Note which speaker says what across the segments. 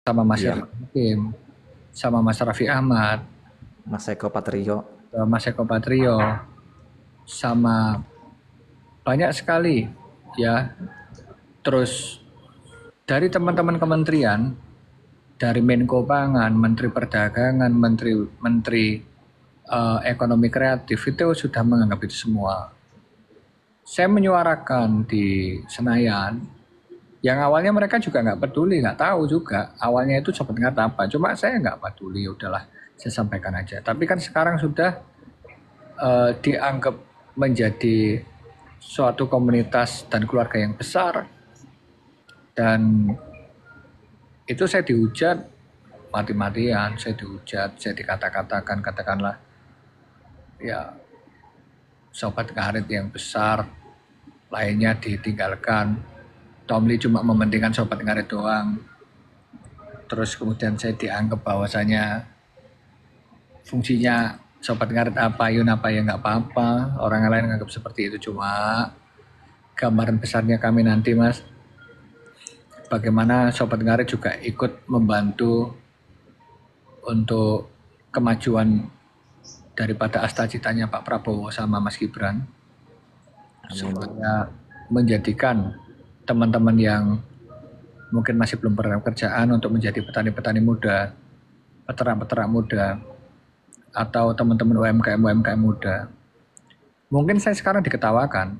Speaker 1: sama Mas
Speaker 2: Iya,
Speaker 1: Irfan Hakim, sama Mas Raffi Ahmad,
Speaker 2: Mas Eko Patrio.
Speaker 1: Mas Eko Patrio, sama banyak sekali ya. Terus dari teman-teman kementerian, dari Menko Pangan, Menteri Perdagangan, Menteri Ekonomi Kreatif itu sudah menganggap itu semua. Saya menyuarakan di Senayan, yang awalnya mereka juga nggak peduli, nggak tahu juga. Awalnya itu sobat nggak apa, cuma saya nggak peduli, udahlah saya sampaikan aja. Tapi kan sekarang sudah dianggap menjadi suatu komunitas dan keluarga yang besar, dan itu saya dihujat mati-matian, saya dihujat, saya dikata-katakan, katakanlah ya sobat ngarit yang besar, lainnya ditinggalkan. Tomli cuma mementingkan sobat ngarit doang. Terus kemudian saya dianggap bahwasanya fungsinya sobat ngarit apa, yun apa ya nggak apa-apa. Orang lain menganggap seperti itu, cuma gambaran besarnya kami nanti mas, bagaimana sobat ngarit juga ikut membantu untuk kemajuan daripada asta-citanya Pak Prabowo sama Mas Gibran, supaya menjadikan teman-teman yang mungkin masih belum pernah kerjaan untuk menjadi petani-petani muda, peternak-peternak muda, atau teman-teman UMKM muda. Mungkin saya sekarang diketawakan,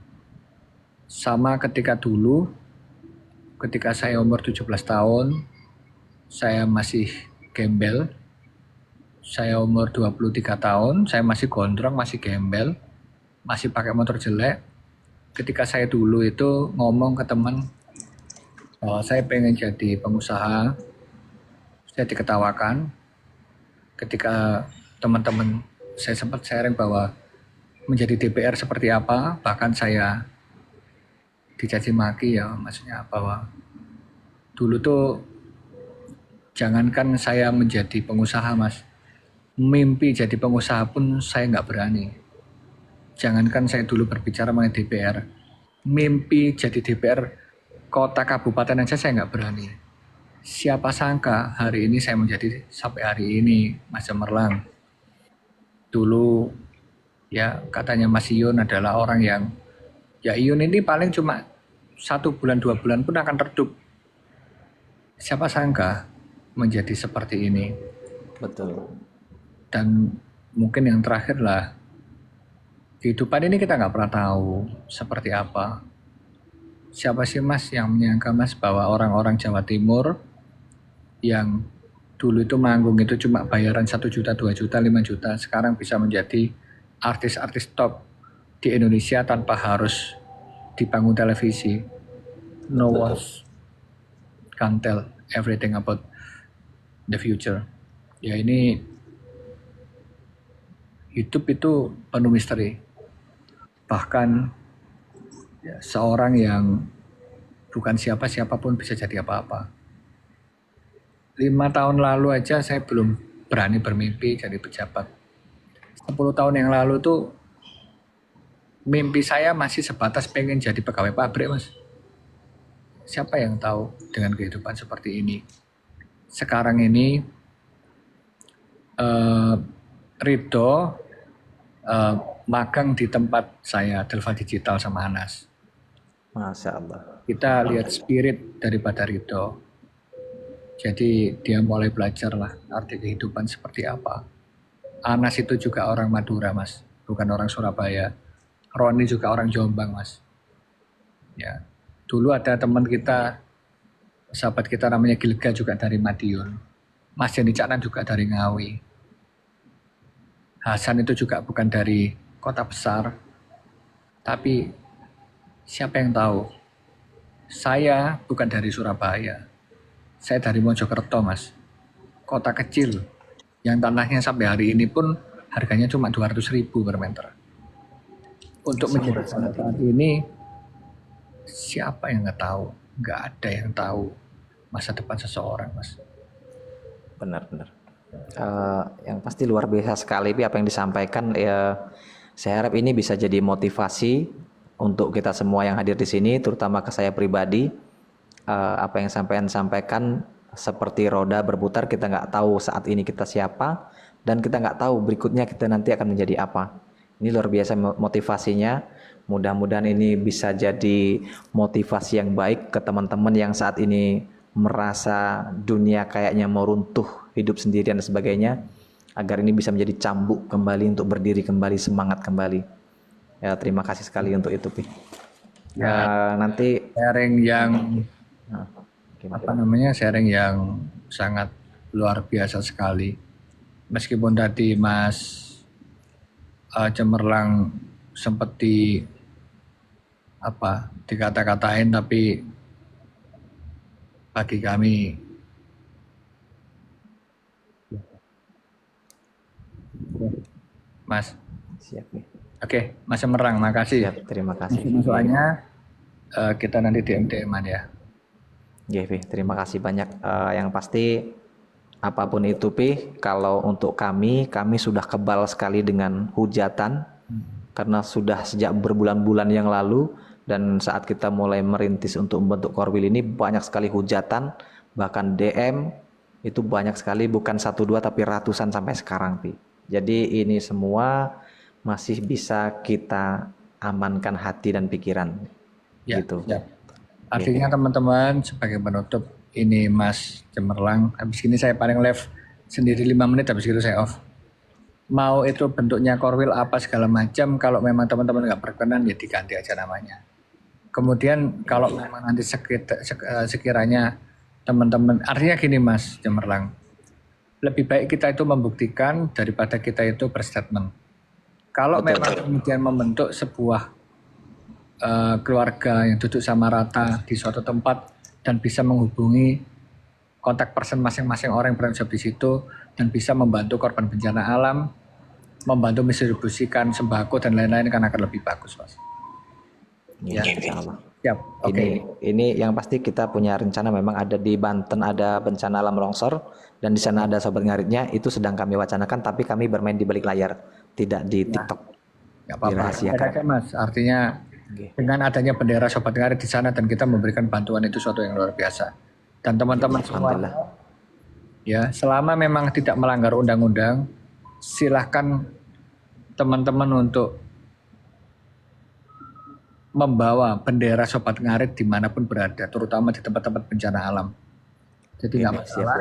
Speaker 1: sama ketika dulu, ketika saya umur 17 tahun, saya masih gembel, saya umur 23 tahun, saya masih gondrong, masih gembel, masih pakai motor jelek. Ketika saya dulu itu ngomong ke teman, saya pengen jadi pengusaha, saya diketawakan. Ketika teman-teman saya sempat sharing bahwa menjadi DPR seperti apa, bahkan saya dicaci maki ya, maksudnya bahwa dulu tuh jangankan saya menjadi pengusaha mas, mimpi jadi pengusaha pun saya nggak berani. Jangankan saya dulu berbicara mengenai DPR, mimpi jadi DPR kota kabupaten aja saya nggak berani. Siapa sangka hari ini saya menjadi sampai hari ini Mas Cemerlang. Dulu ya katanya Mas Ion adalah orang yang, ya Ion ini paling cuma 1 bulan 2 bulan pun akan redup. Siapa sangka menjadi seperti ini.
Speaker 2: Betul.
Speaker 1: Dan mungkin yang terakhir lah, kehidupan ini kita nggak pernah tahu seperti apa. Siapa sih mas yang menyangka mas bahwa orang-orang Jawa Timur yang dulu itu manggung itu cuma bayaran 1 juta, 2 juta, 5 juta, sekarang bisa menjadi artis-artis top di Indonesia tanpa harus di panggung televisi. No one can tell everything about the future. Ya ini hidup itu penuh misteri. Bahkan ya, seorang yang bukan siapa-siapa pun bisa jadi apa-apa. 5 tahun lalu aja saya belum berani bermimpi jadi pejabat. 10 tahun yang lalu tuh mimpi saya masih sebatas pengen jadi pegawai pabrik mas. Siapa yang tahu dengan kehidupan seperti ini. Sekarang ini Ridho magang di tempat saya, Delva Digital sama Anas.
Speaker 2: Masya Allah.
Speaker 1: Kita lihat spirit daripada Ridho. Jadi dia mulai belajar lah arti kehidupan seperti apa. Anas itu juga orang Madura mas, bukan orang Surabaya. Roni juga orang Jombang mas. Ya, dulu ada teman kita, sahabat kita namanya Gilga juga dari Madiun. Mas Jani Caknan juga dari Ngawi. Hasan itu juga bukan dari kota besar. Tapi siapa yang tahu? Saya bukan dari Surabaya. Saya dari Mojokerto mas. Kota kecil. Yang tanahnya sampai hari ini pun harganya cuma 200.000 per meter. Untuk menjadi saat ini, siapa yang nggak tahu? Nggak ada yang tahu masa depan seseorang mas.
Speaker 2: Benar-benar. Yang pasti luar biasa sekali apa yang disampaikan. Ya, saya harap ini bisa jadi motivasi untuk kita semua yang hadir di sini, terutama ke saya pribadi. Apa yang sampaikan seperti roda berputar, kita nggak tahu saat ini kita siapa, dan kita nggak tahu berikutnya kita nanti akan menjadi apa. Ini luar biasa motivasinya. Mudah-mudahan ini bisa jadi motivasi yang baik ke teman-teman yang saat ini merasa dunia kayaknya mau runtuh, hidup sendirian dan sebagainya, agar ini bisa menjadi cambuk kembali untuk berdiri kembali, semangat kembali. Ya, terima kasih sekali untuk itu, Pi. Nanti
Speaker 1: Sharing yang
Speaker 2: gimana?
Speaker 1: sharing yang sangat luar biasa sekali. Meskipun tadi Mas Cemerlang sempat dikata-katain, tapi bagi kami Mas.
Speaker 2: Siap, Pi.
Speaker 1: Oke, Mas Cemerlang, makasih.
Speaker 2: Siap, terima kasih.
Speaker 1: Masukannya kita nanti DM-an ya.
Speaker 2: Oke, Pi, terima kasih banyak. Yang pasti apapun itu, Pi, kalau untuk kami sudah kebal sekali dengan hujatan, karena sudah sejak berbulan-bulan yang lalu, dan saat kita mulai merintis untuk membentuk Korwil ini banyak sekali hujatan, bahkan DM itu banyak sekali, bukan 1-2 tapi ratusan sampai sekarang, Pi. Jadi ini semua masih bisa kita amankan hati dan pikiran,
Speaker 1: Ya,
Speaker 2: gitu.
Speaker 1: ya. Artinya teman-teman, sebagai penutup, ini Mas Cemerlang, habis ini saya paling live sendiri 5 menit, habis itu saya off. Mau itu bentuknya Korwil apa segala macam, kalau memang teman-teman nggak berkenan ya diganti aja namanya. Kemudian kalau memang nanti sekiranya teman-teman, artinya gini Mas Cemerlang, lebih baik kita itu membuktikan daripada kita itu berstatement. Kalau memang kemudian membentuk sebuah keluarga yang duduk sama rata di suatu tempat dan bisa menghubungi kontak person masing-masing orang yang berada di situ dan bisa membantu korban bencana alam, membantu mendistribusikan sembako dan lain-lain, kan akan lebih bagus, Mas.
Speaker 2: Ya, insya Allah.
Speaker 1: Siap. Oke.
Speaker 2: Ini yang pasti kita punya rencana, memang ada di Banten ada bencana alam longsor, dan di sana ada sobat ngaritnya, itu sedang kami wacanakan, tapi kami bermain di balik layar, tidak di TikTok.
Speaker 1: Nggak apa-apa.
Speaker 2: Dirahasiakan.
Speaker 1: Mas, artinya dengan adanya bendera sobat ngarit di sana dan kita memberikan bantuan, itu suatu yang luar biasa. Dan teman-teman semua, ya, selama memang tidak melanggar undang-undang, silahkan teman-teman untuk membawa bendera sobat ngarit dimanapun berada, terutama di tempat-tempat bencana alam. Jadi nggak masalah.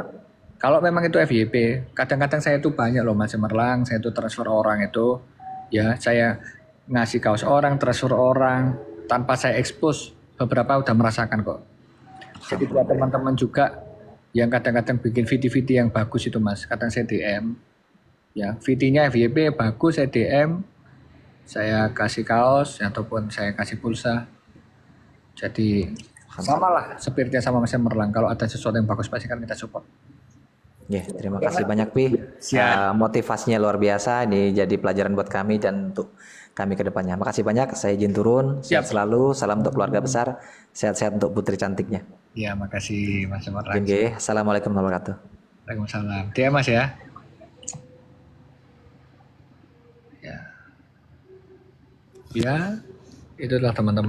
Speaker 1: Kalau memang itu FYP, kadang-kadang saya itu banyak loh Mas Cemerlang, saya itu transfer orang itu, ya saya ngasih kaos orang, transfer orang, tanpa saya expose, beberapa udah merasakan kok. Jadi buat teman-teman juga yang kadang-kadang bikin video-video yang bagus itu Mas, kadang saya DM, ya VT-nya FYP bagus, saya DM, saya kasih kaos ataupun saya kasih pulsa. Jadi samalah spiritnya sama Mas Cemerlang, kalau ada sesuatu yang bagus pasti kan kita support.
Speaker 2: Ya, terima kasih banyak, Pi. Motivasinya luar biasa, ini jadi pelajaran buat kami dan untuk kami ke depannya. Makasih banyak, saya izin turun. Sehat selalu, salam untuk keluarga besar, sehat-sehat untuk putri cantiknya.
Speaker 1: Ya, makasih Mas Cemerlang.
Speaker 2: Assalamualaikum warahmatullahi wabarakatuh.
Speaker 1: Waalaikumsalam. Dia Mas ya. Ya, itulah teman-teman.